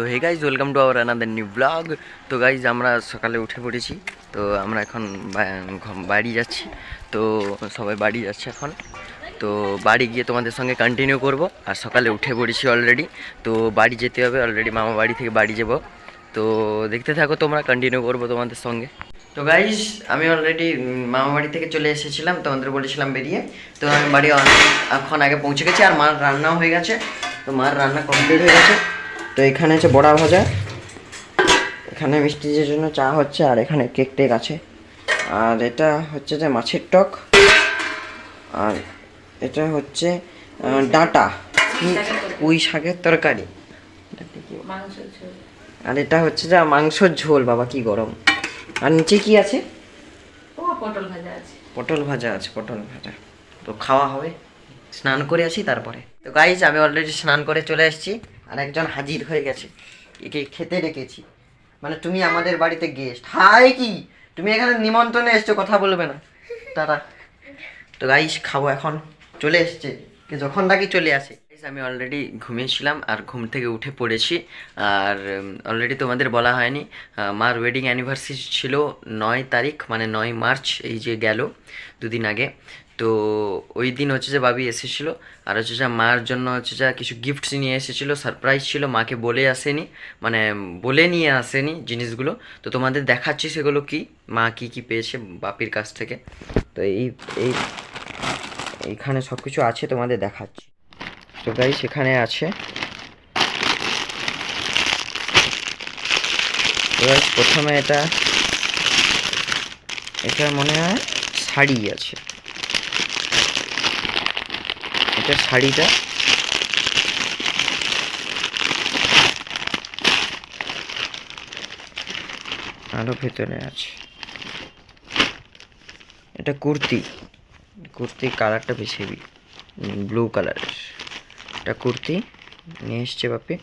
তো hey guys welcome to our another new blog. তো guys আমরা সকালে উঠে পড়েছি। তো আমরা এখন বাড়ি যাচ্ছি। তো সবাই বাড়ি যাচ্ছে এখন। তো বাড়ি গিয়ে তোমাদের সঙ্গে কন্টিনিউ করব। আর সকালে উঠে পড়েছি অলরেডি। তো বাড়ি যেতে হবে, অলরেডি মামা বাড়ি থেকে বাড়ি যাব। তো দেখতে থাকো তোমরা, কন্টিনিউ করবো তোমাদের সঙ্গে। তো গাইজ আমি অলরেডি মামা বাড়ি থেকে চলে এসেছিলাম, তোমাদের বলেছিলাম বেরিয়ে। তো আমি বাড়ি এখন আগে পৌঁছে গেছি, আর মার রান্নাও হয়ে গেছে। তো মার রান্না কমপ্লিট হয়ে গেছে। তো এখানে আছে বড়া ভাজা, এখানে মিষ্টির জন্য চা হচ্ছে, আর এখানে কেক টেক আছে। আর এটা হচ্ছে যে মাছের টক, আর এটা হচ্ছে ডাঁটা পুঁই শাকের তরকারি, আর এটা হচ্ছে যে মাংসর ঝোল। বাবা কি গরম! আর নিচে কি আছে? পটল ভাজা আছে। পটল ভাজা আছে, পটল ভাজা। তো খাওয়া হবে, স্নান করে আসি তারপরে। তো গাইজ আমি অলরেডি স্নান করে চলে এসেছি, আর একজন হাজির হয়ে গেছে, একে খেতে রেখেছি। মানে তুমি আমাদের বাড়িতে গেস্ট। হাই কি তুমি এখানে নিমন্ত্রণে এসছো, কথা বলবে না তারা? তো গাইজ খাবো এখন, চলে এসছে, যখন ডাকি চলে আসে। আমি অলরেডি ঘুমিয়েছিলাম, আর ঘুম থেকে উঠে পড়েছি। আর অলরেডি তোমাদের বলা হয়নি, মার ওয়েডিং অ্যানিভার্সারি ছিল 9 তারিখ, মানে 9 মার্চ, এই যে গেল দুদিন আগে। তো ওই দিন হচ্ছে যে বাবি এসেছিলো, আর হচ্ছে যে মার জন্য হচ্ছে যা কিছু গিফটস নিয়ে এসেছিলো, সারপ্রাইজ ছিল, মাকে বলে আসেনি, মানে বলে নিয়ে আসেনি জিনিসগুলো। তো তোমাদের দেখাচ্ছি সেগুলো কি, মা কি কি পেয়েছে বাপির কাছ থেকে। তো এই এইখানে সব কিছু আছে, তোমাদের দেখাচ্ছি। তো গাইস সেখানে আছে, এবার প্রথমে এটা মনে হয় শাড়ি আছে। এটা শাড়িটা আরো ভেতরে আছে। এটা কুর্তি কালারটা বেশি হেভি, ব্লু কালারের। এটা কুর্তি নিয়ে এসছে বাপি।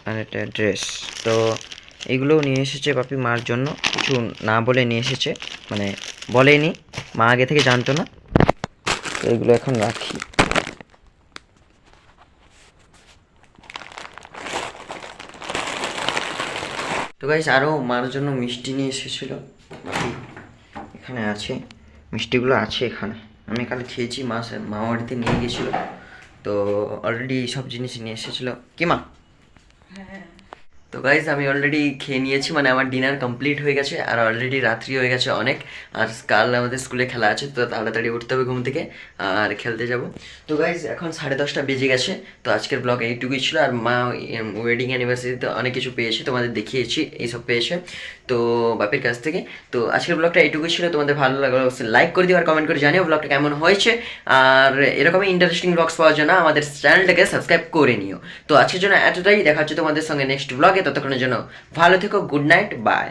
আর এটা ড্রেস। তো এগুলোও নিয়ে এসেছে বাপি মার জন্য, কিছু না বলে নিয়ে এসেছে, মানে বলেনি, মা আগে থেকে জানতো না। তো এগুলো এখন রাখি। তো গাইস আরও মার জন্য মিষ্টি নিয়ে এসেছিলো বাপি, এখানে আছে মিষ্টিগুলো আছে এখানে। আমি কাল খেয়েছি, মামা বাড়িতে নিয়ে গেছিলো। তো অলরেডি সব জিনিস নিয়ে এসেছিলো কি মা। তো গাইজ আমি অলরেডি খেয়ে নিয়েছি, মানে আমার ডিনার কমপ্লিট হয়ে গেছে, আর অলরেডি রাত্রি হয়ে গেছে অনেক। আর কাল আমাদের স্কুলে খেলা আছে, তো তাড়াতাড়ি উঠতে হবে ঘুম থেকে আর খেলতে যাব। তো গাইজ এখন 10:30 বেজে গেছে। তো আজকের ব্লগ এইটুকুই ছিল। আর মা ওয়েডিং অ্যানিভার্সারিতে অনেক কিছু পেয়েছে, তোমাদের দেখিয়েছি এইসব পেয়েছে তো বাপের কাছ থেকে। তো আজকের ব্লগটা এইটুকুই ছিল। তোমাদের ভালো লাগলো লাইক করে দিও, আর কমেন্ট করে জানিও ব্লগটা কেমন হয়েছে। আর এরকমই ইন্টারেস্টিং ব্লগস পাওয়ার জন্য আমাদের চ্যানেলটাকে সাবস্ক্রাইব করে নিও। তো আজকের জন্য এতটাই, দেখা হচ্ছে তোমাদের সঙ্গে নেক্সট ব্লগে। ততক্ষণের জন্য ভালো থেকো, গুড নাইট, বাই।